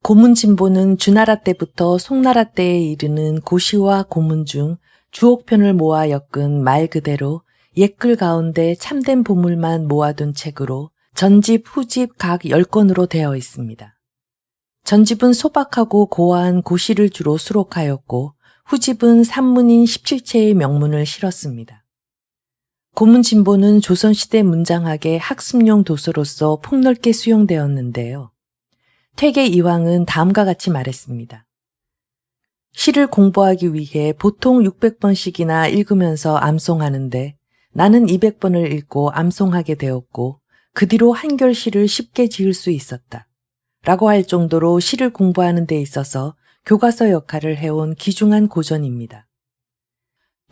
고문진보는 주나라 때부터 송나라 때에 이르는 고시와 고문 중 주옥편을 모아 엮은 말 그대로 옛글 가운데 참된 보물만 모아둔 책으로 전집, 후집 각 10권으로 되어 있습니다. 전집은 소박하고 고화한 고시를 주로 수록하였고 후집은 산문인 17채의 명문을 실었습니다. 고문진보는 조선시대 문장학의 학습용 도서로서 폭넓게 수용되었는데요. 퇴계 이황은 다음과 같이 말했습니다. 시를 공부하기 위해 보통 600번씩이나 읽으면서 암송하는데 나는 200번을 읽고 암송하게 되었고 그 뒤로 한결 시를 쉽게 지을 수 있었다. 라고 할 정도로 시를 공부하는 데 있어서 교과서 역할을 해온 귀중한 고전입니다.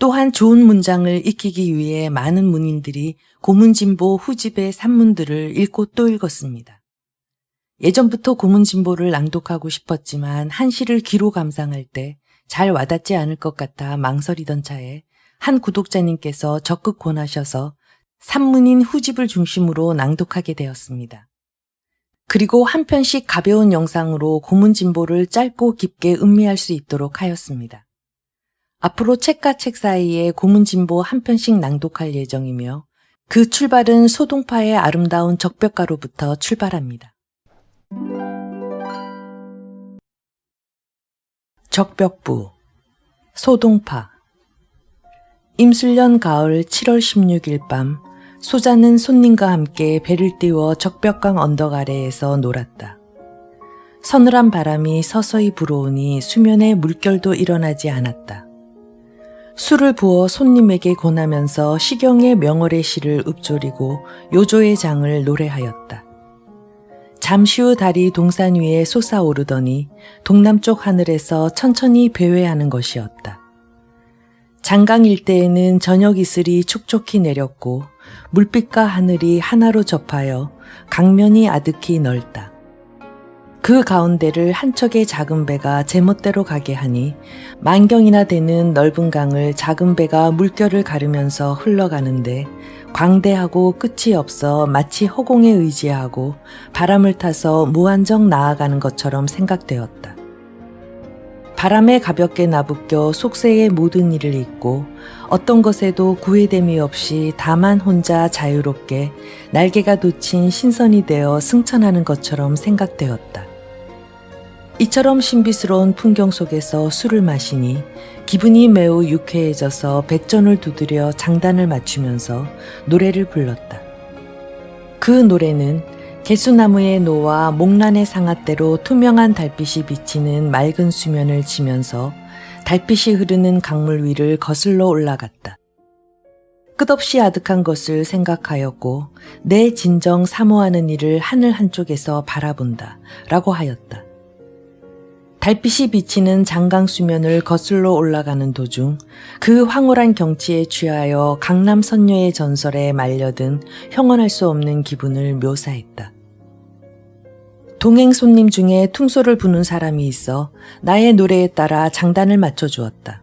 또한 좋은 문장을 익히기 위해 많은 문인들이 고문진보 후집의 산문들을 읽고 또 읽었습니다. 예전부터 고문진보를 낭독하고 싶었지만 한 시를 귀로 감상할 때 잘 와닿지 않을 것 같아 망설이던 차에 한 구독자님께서 적극 권하셔서 산문인 후집을 중심으로 낭독하게 되었습니다. 그리고 한 편씩 가벼운 영상으로 고문진보를 짧고 깊게 음미할 수 있도록 하였습니다. 앞으로 책과 책 사이에 고문진보 한 편씩 낭독할 예정이며 그 출발은 소동파의 아름다운 적벽가로부터 출발합니다. 적벽부 소동파 임술년 가을 7월 16일 밤 소자는 손님과 함께 배를 띄워 적벽강 언덕 아래에서 놀았다. 서늘한 바람이 서서히 불어오니 수면에 물결도 일어나지 않았다. 술을 부어 손님에게 권하면서 시경의 명월의 시를 읊조리고 요조의 장을 노래하였다. 잠시 후 달이 동산 위에 솟아오르더니 동남쪽 하늘에서 천천히 배회하는 것이었다. 장강 일대에는 저녁 이슬이 촉촉히 내렸고 물빛과 하늘이 하나로 접하여 강면이 아득히 넓다. 그 가운데를 한 척의 작은 배가 제멋대로 가게 하니 만경이나 되는 넓은 강을 작은 배가 물결을 가르면서 흘러가는데 광대하고 끝이 없어 마치 허공에 의지하고 바람을 타서 무한정 나아가는 것처럼 생각되었다. 바람에 가볍게 나부껴 속세의 모든 일을 잊고 어떤 것에도 구애됨이 없이 다만 혼자 자유롭게 날개가 돋친 신선이 되어 승천하는 것처럼 생각되었다. 이처럼 신비스러운 풍경 속에서 술을 마시니 기분이 매우 유쾌해져서 백전을 두드려 장단을 맞추면서 노래를 불렀다. 그 노래는 개수나무의 노와 목란의 상아대로 투명한 달빛이 비치는 맑은 수면을 치면서 달빛이 흐르는 강물 위를 거슬러 올라갔다. 끝없이 아득한 것을 생각하였고 내 진정 사모하는 일을 하늘 한쪽에서 바라본다 라고 하였다. 달빛이 비치는 장강 수면을 거슬러 올라가는 도중 그 황홀한 경치에 취하여 강남 선녀의 전설에 말려든 형언할 수 없는 기분을 묘사했다. 동행 손님 중에 퉁소를 부는 사람이 있어 나의 노래에 따라 장단을 맞춰주었다.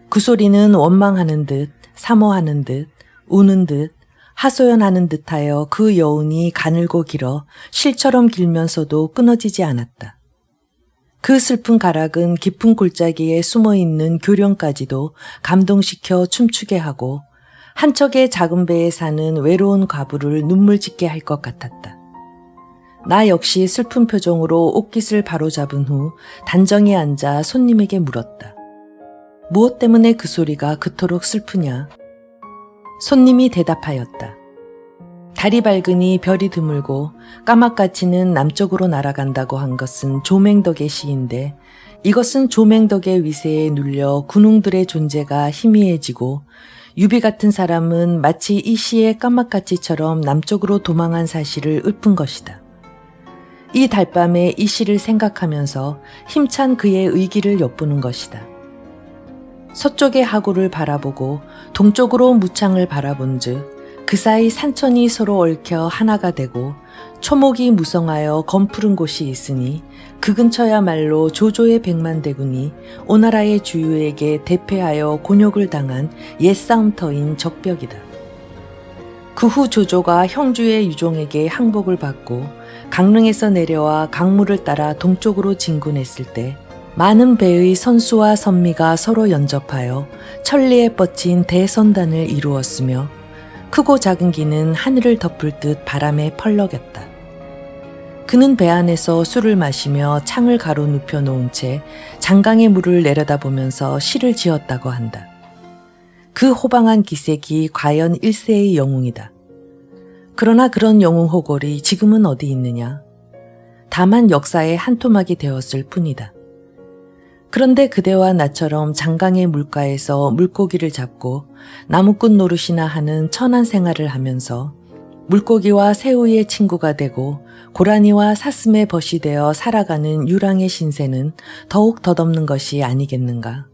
그 소리는 원망하는 듯, 사모하는 듯, 우는 듯, 하소연하는 듯하여 그 여운이 가늘고 길어 실처럼 길면서도 끊어지지 않았다. 그 슬픈 가락은 깊은 골짜기에 숨어있는 교령까지도 감동시켜 춤추게 하고 한 척의 작은 배에 사는 외로운 과부를 눈물 짓게 할 것 같았다. 나 역시 슬픈 표정으로 옷깃을 바로잡은 후 단정히 앉아 손님에게 물었다. 무엇 때문에 그 소리가 그토록 슬프냐? 손님이 대답하였다. 달이 밝으니 별이 드물고 까맣같이는 남쪽으로 날아간다고 한 것은 조맹덕의 시인데 이것은 조맹덕의 위세에 눌려 군웅들의 존재가 희미해지고 유비 같은 사람은 마치 이 시의 까맣같이처럼 남쪽으로 도망한 사실을 읊은 것이다. 이 달밤에 이 시를 생각하면서 힘찬 그의 의기를 엿보는 것이다. 서쪽의 하구를 바라보고 동쪽으로 무창을 바라본즉 그 사이 산천이 서로 얽혀 하나가 되고 초목이 무성하여 검푸른 곳이 있으니 그 근처야말로 조조의 백만대군이 오나라의 주유에게 대패하여 곤욕을 당한 옛 싸움터인 적벽이다. 그 후 조조가 형주의 유종에게 항복을 받고 강릉에서 내려와 강물을 따라 동쪽으로 진군했을 때 많은 배의 선수와 선미가 서로 연접하여 천리에 뻗친 대선단을 이루었으며 크고 작은 기는 하늘을 덮을 듯 바람에 펄럭였다. 그는 배 안에서 술을 마시며 창을 가로 눕혀놓은 채 장강의 물을 내려다보면서 시를 지었다고 한다. 그 호방한 기색이 과연 일세의 영웅이다. 그러나 그런 영웅 호골이 지금은 어디 있느냐. 다만 역사의 한 토막이 되었을 뿐이다. 그런데 그대와 나처럼 장강의 물가에서 물고기를 잡고 나무꾼 노릇이나 하는 천한 생활을 하면서 물고기와 새우의 친구가 되고 고라니와 사슴의 벗이 되어 살아가는 유랑의 신세는 더욱 덧없는 것이 아니겠는가.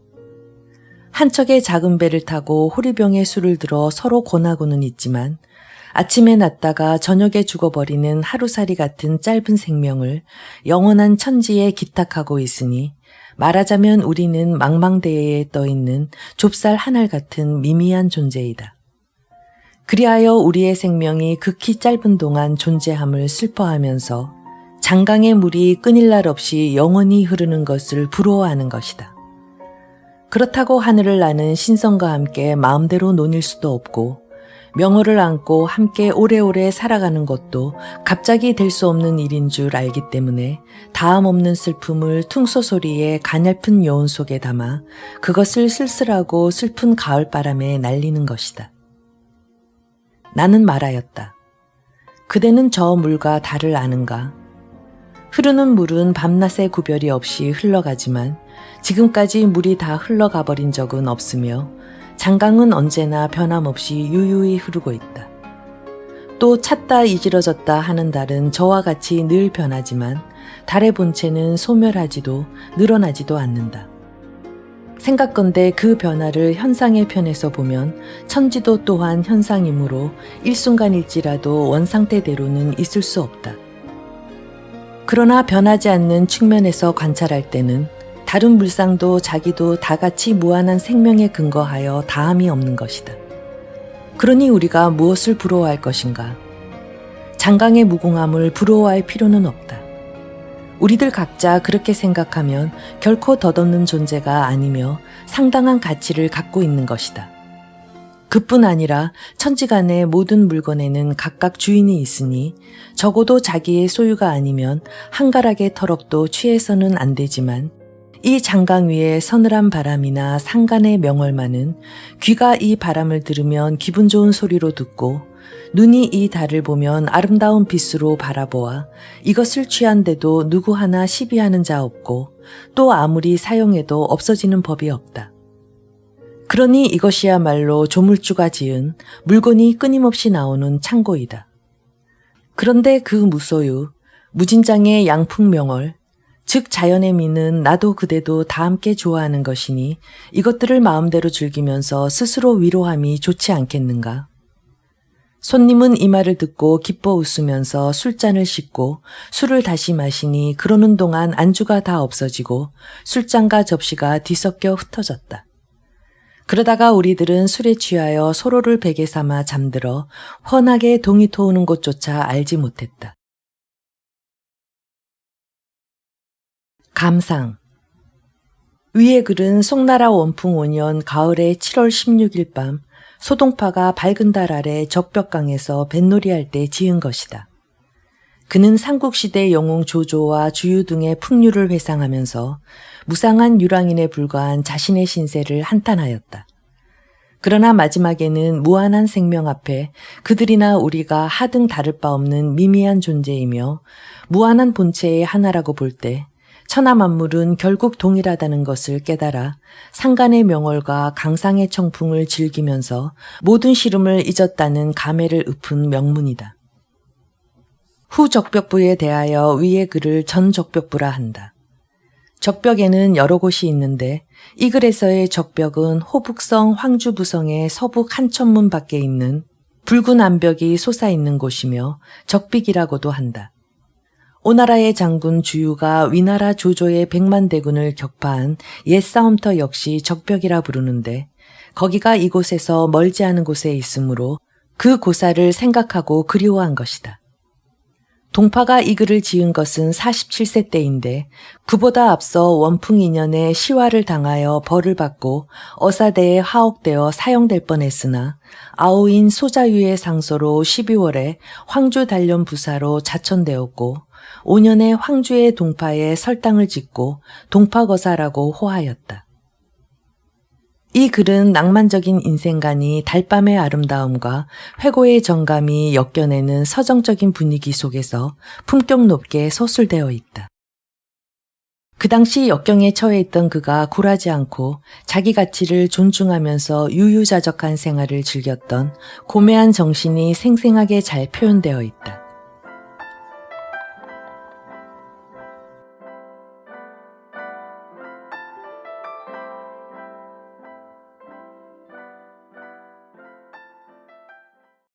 한 척의 작은 배를 타고 호리병에 술을 들어 서로 권하고는 있지만 아침에 났다가 저녁에 죽어버리는 하루살이 같은 짧은 생명을 영원한 천지에 기탁하고 있으니 말하자면 우리는 망망대해에 떠있는 좁쌀 한 알 같은 미미한 존재이다. 그리하여 우리의 생명이 극히 짧은 동안 존재함을 슬퍼하면서 장강의 물이 끊일 날 없이 영원히 흐르는 것을 부러워하는 것이다. 그렇다고 하늘을 나는 신성과 함께 마음대로 논일 수도 없고 명호를 안고 함께 오래오래 살아가는 것도 갑자기 될 수 없는 일인 줄 알기 때문에 다음 없는 슬픔을 퉁소소리의 가냘픈 여운 속에 담아 그것을 쓸쓸하고 슬픈 가을바람에 날리는 것이다. 나는 말하였다. 그대는 저 물과 달을 아는가? 흐르는 물은 밤낮의 구별이 없이 흘러가지만 지금까지 물이 다 흘러가 버린 적은 없으며 장강은 언제나 변함없이 유유히 흐르고 있다. 또 찼다 이지러졌다 하는 달은 저와 같이 늘 변하지만 달의 본체는 소멸하지도 늘어나지도 않는다. 생각건대 그 변화를 현상의 편에서 보면 천지도 또한 현상이므로 일순간일지라도 원상태대로는 있을 수 없다. 그러나 변하지 않는 측면에서 관찰할 때는 다른 물상도 자기도 다같이 무한한 생명에 근거하여 다함이 없는 것이다. 그러니 우리가 무엇을 부러워할 것인가? 장강의 무궁함을 부러워할 필요는 없다. 우리들 각자 그렇게 생각하면 결코 덧없는 존재가 아니며 상당한 가치를 갖고 있는 것이다. 그뿐 아니라 천지간의 모든 물건에는 각각 주인이 있으니 적어도 자기의 소유가 아니면 한 가락의 터럭도 취해서는 안 되지만 이 장강 위에 서늘한 바람이나 상간의 명월만은 귀가 이 바람을 들으면 기분 좋은 소리로 듣고 눈이 이 달을 보면 아름다운 빛으로 바라보아 이것을 취한데도 누구 하나 시비하는 자 없고 또 아무리 사용해도 없어지는 법이 없다. 그러니 이것이야말로 조물주가 지은 물건이 끊임없이 나오는 창고이다. 그런데 그 무소유, 무진장의 양풍명월, 즉 자연의 미는 나도 그대도 다 함께 좋아하는 것이니 이것들을 마음대로 즐기면서 스스로 위로함이 좋지 않겠는가? 손님은 이 말을 듣고 기뻐 웃으면서 술잔을 씻고 술을 다시 마시니 그러는 동안 안주가 다 없어지고 술잔과 접시가 뒤섞여 흩어졌다. 그러다가 우리들은 술에 취하여 서로를 베개 삼아 잠들어 훤하게 동이 토우는 곳조차 알지 못했다. 감상. 위의 글은 송나라 원풍 5년 가을의 7월 16일 밤 소동파가 밝은 달 아래 적벽강에서 뱃놀이할 때 지은 것이다. 그는 삼국시대 영웅 조조와 주유 등의 풍류를 회상하면서 무상한 유랑인에 불과한 자신의 신세를 한탄하였다. 그러나 마지막에는 무한한 생명 앞에 그들이나 우리가 하등 다를 바 없는 미미한 존재이며 무한한 본체의 하나라고 볼 때 천하 만물은 결국 동일하다는 것을 깨달아 상간의 명월과 강상의 청풍을 즐기면서 모든 시름을 잊었다는 감회를 읊은 명문이다. 후 적벽부에 대하여 위의 글을 전적벽부라 한다. 적벽에는 여러 곳이 있는데 이 글에서의 적벽은 호북성 황주부성의 서북 한천문 밖에 있는 붉은 암벽이 솟아있는 곳이며 적빅이라고도 한다. 오나라의 장군 주유가 위나라 조조의 100만 대군을 격파한 옛 싸움터 역시 적벽이라 부르는데 거기가 이곳에서 멀지 않은 곳에 있으므로 그 고사를 생각하고 그리워한 것이다. 동파가 이 글을 지은 것은 47세 때인데 그보다 앞서 원풍 2년에 시화를 당하여 벌을 받고 어사대에 하옥되어 사형될 뻔했으나 아우인 소자유의 상소로 12월에 황주 단련 부사로 자천되었고 5년에 황주의 동파에 설당을 짓고 동파거사라고 호하였다. 이 글은 낭만적인 인생관이 달밤의 아름다움과 회고의 정감이 엮여내는 서정적인 분위기 속에서 품격 높게 서술되어 있다. 그 당시 역경에 처해 있던 그가 굴하지 않고 자기 가치를 존중하면서 유유자적한 생활을 즐겼던 고매한 정신이 생생하게 잘 표현되어 있다.